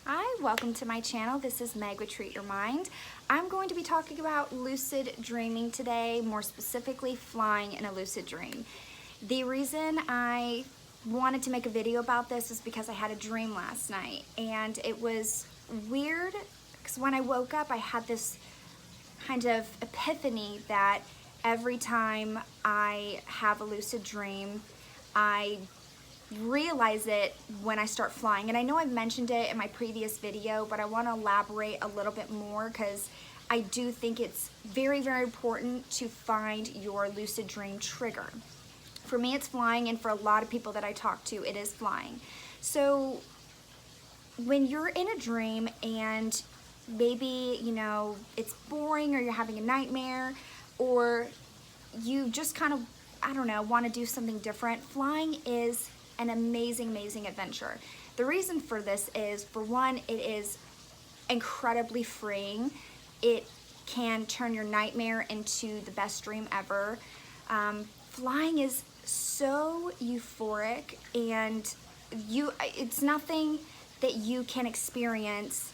Hi, welcome to my channel. This is Meg with Treat Your Mind. I'm going to be talking about lucid dreaming today, more specifically flying in a lucid dream. The reason I wanted to make a video about this is because I had a dream last night, and it was weird because when I woke up I had this kind of epiphany that every time I have a lucid dream, I realize it when I start flying. And I know I've mentioned it in my previous video, but I want to elaborate a little bit more because I do think it's very, very important to find your lucid dream trigger. For me, it's flying, and for a lot of people that I talk to, it is flying. So when you're in a dream and maybe, it's boring or you're having a nightmare or you just kind of, want to do something different, flying is an amazing, amazing adventure. The reason for this is, for one, it is incredibly freeing. It can turn your nightmare into the best dream ever. Flying is so euphoric, and it's nothing that you can experience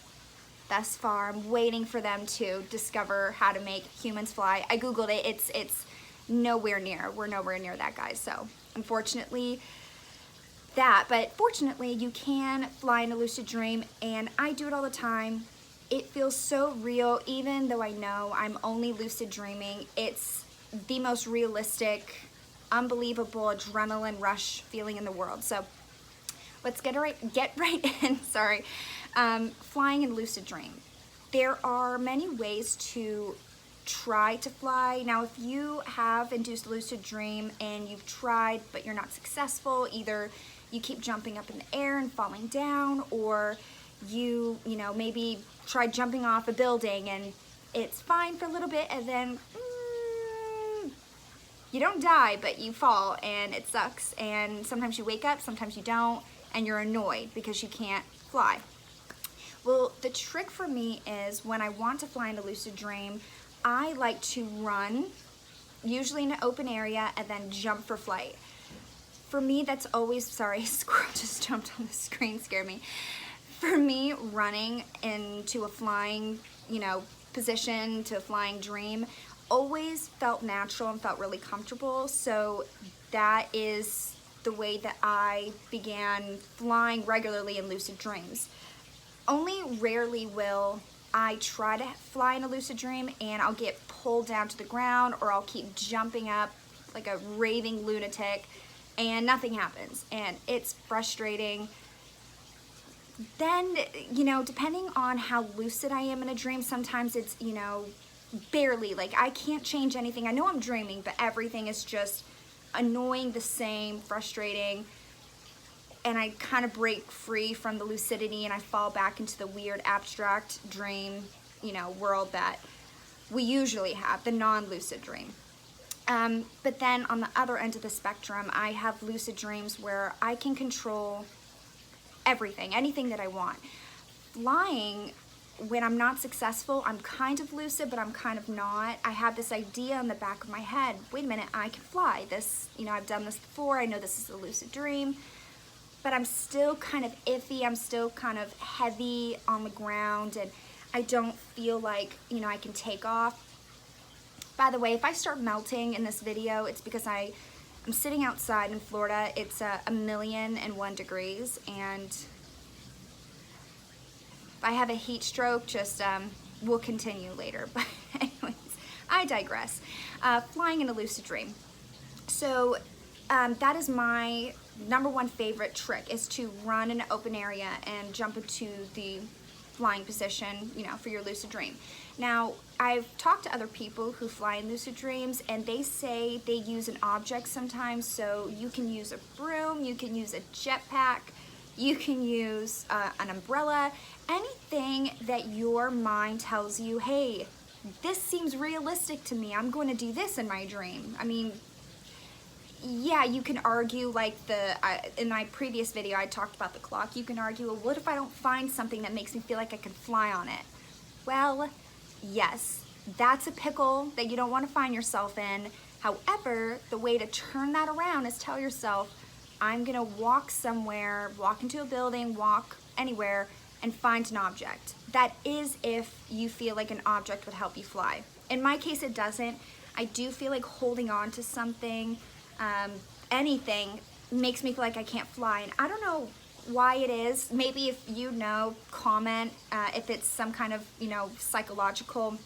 thus far. I'm waiting for them to discover how to make humans fly. I googled it. It's nowhere near. We're nowhere near that, guys. So unfortunately, but fortunately you can fly in a lucid dream, and I do it all the time. It feels so real, even though I know I'm only lucid dreaming. It's the most realistic, unbelievable adrenaline rush feeling in the world. So let's get right in. Sorry. Flying in lucid dream. There are many ways to try to fly. Now, if you have induced a lucid dream and you've tried but you're not successful, either you keep jumping up in the air and falling down, or you maybe try jumping off a building and it's fine for a little bit, and then you don't die, but you fall and it sucks, and sometimes you wake up, sometimes you don't, and you're annoyed because you can't fly. Well, the trick for me is, when I want to fly in a lucid dream, I like to run, usually in an open area, and then jump for flight. For me, that's always, sorry, squirrel just jumped on the screen, scared me. For me, running into a flying, position, to a flying dream, always felt natural and felt really comfortable. So that is the way that I began flying regularly in lucid dreams. Only rarely will I try to fly in a lucid dream and I'll get pulled down to the ground, or I'll keep jumping up like a raving lunatic and nothing happens, and it's frustrating. Then, depending on how lucid I am in a dream, sometimes it's, barely, like I can't change anything. I know I'm dreaming, but everything is just annoying, the same, frustrating, and I kind of break free from the lucidity and I fall back into the weird abstract dream, world that we usually have, the non-lucid dream. But then on the other end of the spectrum, I have lucid dreams where I can control everything, anything that I want. Flying, when I'm not successful, I'm kind of lucid, but I'm kind of not. I have this idea in the back of my head, wait a minute, I can fly. This, I've done this before, I know this is a lucid dream, but I'm still kind of iffy, I'm still kind of heavy on the ground, and I don't feel like, I can take off. By the way, if I start melting in this video, it's because I'm sitting outside in Florida. It's 1,001 degrees, and if I have a heat stroke, just we'll continue later. But anyways, I digress. Flying in a lucid dream. So that is my #1 favorite trick, is to run in an open area and jump into the flying position, for your lucid dream. Now, I've talked to other people who fly in lucid dreams, and they say they use an object sometimes. So you can use a broom, you can use a jetpack, you can use an umbrella, anything that your mind tells you, hey, this seems realistic to me, I'm going to do this in my dream. I mean, yeah, you can argue, like in my previous video I talked about the clock. You can argue, well, what if I don't find something that makes me feel like I can fly on it? Well, yes, that's a pickle that you don't want to find yourself in. However, the way to turn that around is tell yourself, I'm gonna walk somewhere, walk into a building, walk anywhere, and find an object. That is if you feel like an object would help you fly. In my case, it doesn't. I do feel like holding on to something, anything, makes me feel like I can't fly. And I don't know why it is. Maybe if you know, comment if it's some kind of, psychological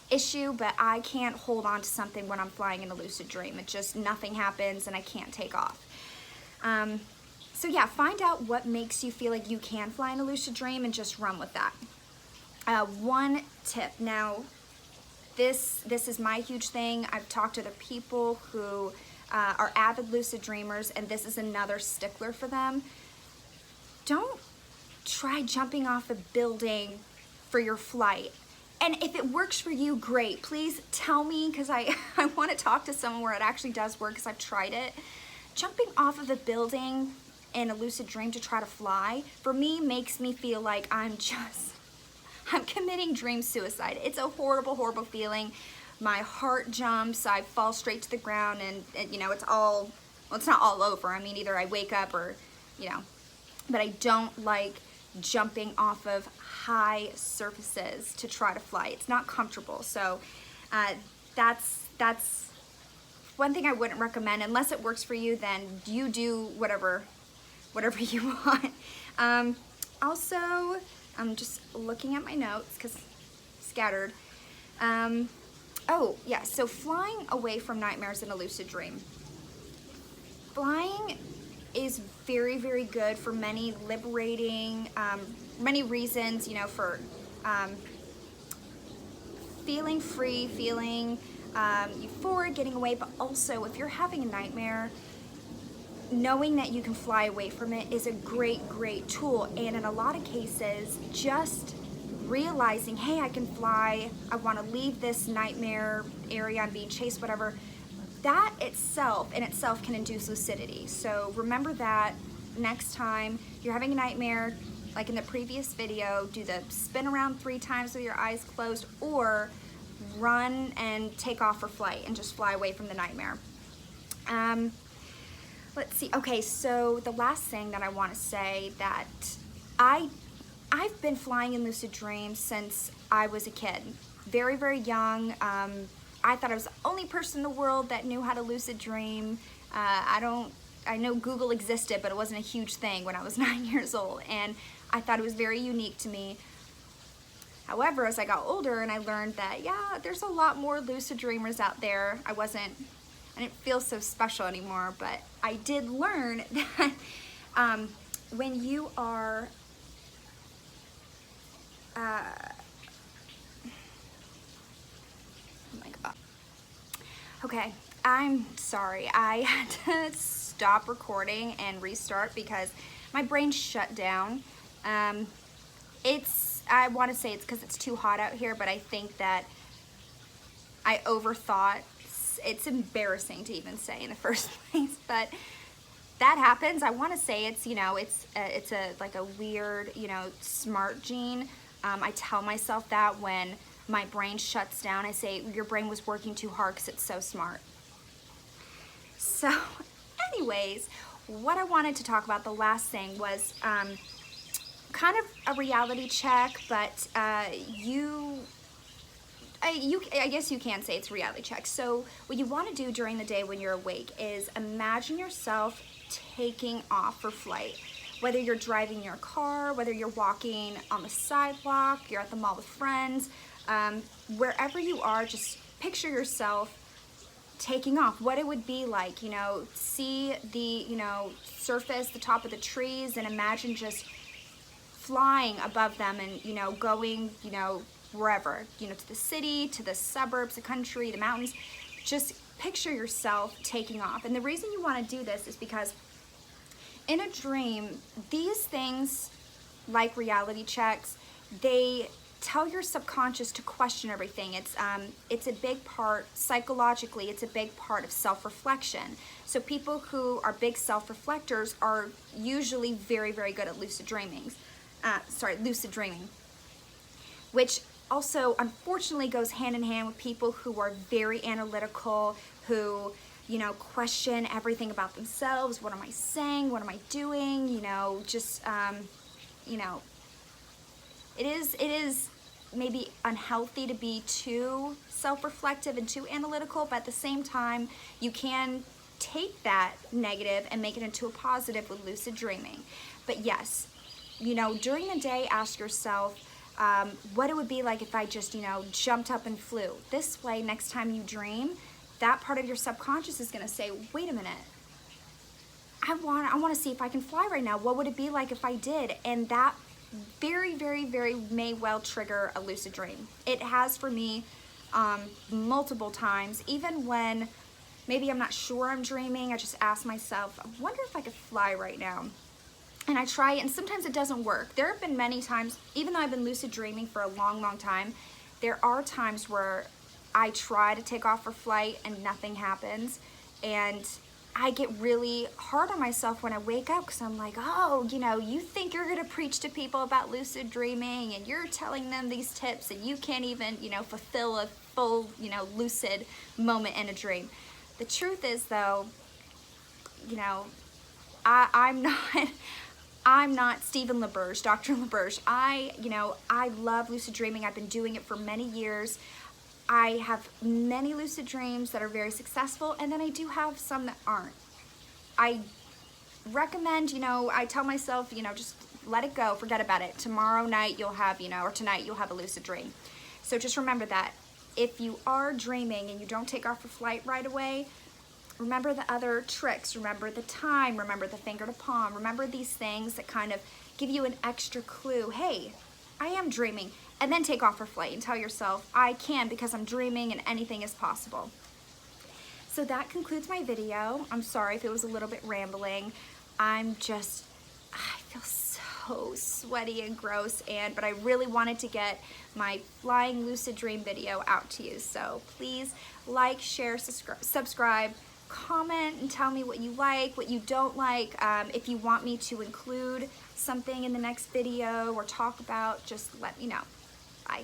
issue, but I can't hold on to something when I'm flying in a lucid dream. It just, nothing happens and I can't take off. So yeah, find out what makes you feel like you can fly in a lucid dream and just run with that. One tip. Now, this is my huge thing. I've talked to other people who are avid lucid dreamers, and this is another stickler for them. Don't try jumping off a building for your flight. And if it works for you, great. Please tell me, because I want to talk to someone where it actually does work, because I've tried it. Jumping off of a building in a lucid dream to try to fly, for me, makes me feel like I'm committing dream suicide. It's a horrible, horrible feeling. My heart jumps, I fall straight to the ground, and it's all, well, it's not all over. I mean, either I wake up or, but I don't like jumping off of high surfaces to try to fly. It's not comfortable. So that's one thing I wouldn't recommend. Unless it works for you, then you do whatever you want. Also, I'm just looking at my notes because scattered. Oh yeah, so flying away from nightmares in a lucid dream. Flying is very, very good for many liberating, many reasons, for feeling free, feeling euphoric, getting away, but also if you're having a nightmare, knowing that you can fly away from it is a great, great tool. And in a lot of cases, just realizing, hey, I can fly, I want to leave this nightmare area, I'm being chased, whatever, that in itself can induce lucidity. So remember that next time you're having a nightmare, like in the previous video, do the spin around 3 times with your eyes closed, or run and take off for flight and just fly away from the nightmare. Let's see. Okay, so the last thing that I want to say, that I've been flying in lucid dreams since I was a kid. Very, very young. I thought I was the only person in the world that knew how to lucid dream. I know Google existed, but it wasn't a huge thing when I was 9 years old, and I thought it was very unique to me. However, as I got older and I learned that, yeah, there's a lot more lucid dreamers out there, I didn't feel so special anymore, but I did learn that when you are oh my God. Okay, I'm sorry. I had to stop recording and restart because my brain shut down. I want to say it's because it's too hot out here, but I think that I overthought. It's embarrassing to even say in the first place, but that happens. I want to say it's, it's like a weird, smart gene. I tell myself that when my brain shuts down, I say, your brain was working too hard because it's so smart. So anyways, what I wanted to talk about, the last thing, was kind of a reality check, but I guess you can say it's a reality check. So what you want to do during the day when you're awake is imagine yourself taking off for flight. Whether you're driving your car, whether you're walking on the sidewalk, you're at the mall with friends, wherever you are, just picture yourself taking off. What it would be like, see the, surface, the top of the trees, and imagine just flying above them and, going, wherever, to the city, to the suburbs, the country, the mountains. Just picture yourself taking off. And the reason you want to do this is because in a dream, these things, like reality checks, they tell your subconscious to question everything. It's a big part, psychologically, it's a big part of self-reflection. So people who are big self-reflectors are usually very, very good at lucid dreaming. Which also unfortunately goes hand in hand with people who are very analytical, who question everything about themselves. What am I saying? What am I doing? It is maybe unhealthy to be too self-reflective and too analytical, but at the same time, you can take that negative and make it into a positive with lucid dreaming. But yes, you know, during the day, ask yourself what it would be like if I just, you know, jumped up and flew. This way, next time you dream, that part of your subconscious is gonna say, wait a minute, I want to see if I can fly right now. What would it be like if I did? And that very, very, very may well trigger a lucid dream. It has for me multiple times, even when maybe I'm not sure I'm dreaming, I just ask myself, I wonder if I could fly right now. And I try it, and sometimes it doesn't work. There have been many times, even though I've been lucid dreaming for a long, long time, there are times where I try to take off for flight and nothing happens. And I get really hard on myself when I wake up because I'm like, oh, you know, you think you're gonna preach to people about lucid dreaming and you're telling them these tips and you can't even, you know, fulfill a full, you know, lucid moment in a dream. The truth is though, you know, I'm not Stephen LaBerge, Dr. LaBerge. I love lucid dreaming. I've been doing it for many years. I have many lucid dreams that are very successful, and then I do have some that aren't. I recommend, you know, I tell myself, you know, just let it go, forget about it. Tomorrow night you'll have, you know, or tonight you'll have a lucid dream. So just remember that. If you are dreaming and you don't take off for flight right away, remember the other tricks, remember the time, remember the finger to palm, remember these things that kind of give you an extra clue. Hey, I am dreaming. And then take off for flight and tell yourself, I can because I'm dreaming and anything is possible. So that concludes my video. I'm sorry if it was a little bit rambling. I feel so sweaty and gross, but I really wanted to get my flying lucid dream video out to you. So please like, share, subscribe, comment and tell me what you like, what you don't like. If you want me to include something in the next video or talk about, just let me know. Bye.